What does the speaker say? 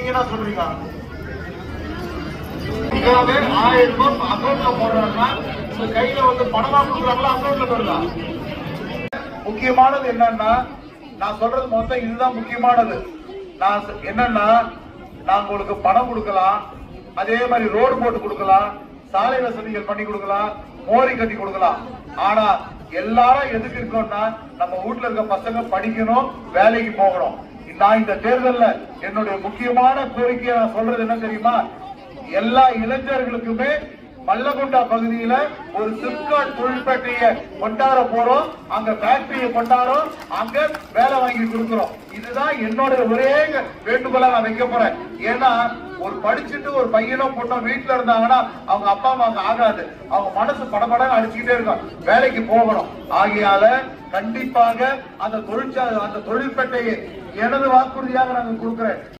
நீங்க என்ன சொல்றீங்க? 1000 ரூபாய் அக்கௌண்ட்ல போடுறாங்கன்னா உங்க கையில வந்து பணமா கொடுக்குறாங்களா, அக்கௌண்ட்ல வருதா? முக்கியமானது என்னன்னா, நான் சொல்றது மொத்தம் இதுதான் முக்கியமானது. நான் என்னன்னா, நான் உங்களுக்கு பணம் கொடுக்கலாம், அதே மாதிரி ரோடு போட்டு கொடுக்கலாம், சாலை வசதிகள் பண்ணி கொடுக்கலாம், மோரி கட்டி கொடுக்கலாம். ஆனா எல்லாரும் எதுக்கு இருக்கோம்னா, நம்ம வீட்டுல இருக்க பசங்க படிக்கணும், வேலைக்கு போகணும். நான் இந்த தேர்தல்ல என்னுடைய முக்கியமான கோரிக்கையை நான் சொல்றது என்ன தெரியுமா? எல்லா இளைஞர்களுக்குமே மல்லகுண்டா பகுதியில ஒரு சிப்காட் தொழிற்பேட்டையை கொண்டாட போறோம், அங்க ஃபேக்டரியை கொண்டாடுறோம், அங்க வேலை வாங்கி கொடுக்கிறோம். இதுதான் என்னோட ஒரே வேண்டுகோளா நான் வைக்க போறேன். ஏன்னா ஒரு படிச்சுட்டு ஒரு பையனோ பொண்ணோ வீட்டுல இருந்தாங்கன்னா அவங்க அப்பா அம்மாவுக்கு ஆகாது, அவங்க மனசு படபடன்னு அடிச்சுக்கிட்டே இருக்கும், வேலைக்கு போகணும். ஆகையால கண்டிப்பாக அந்த தொழிற்பேட்டையை எனது வாக்குறுதியாக நாங்கள் கொடுக்கிறேன்.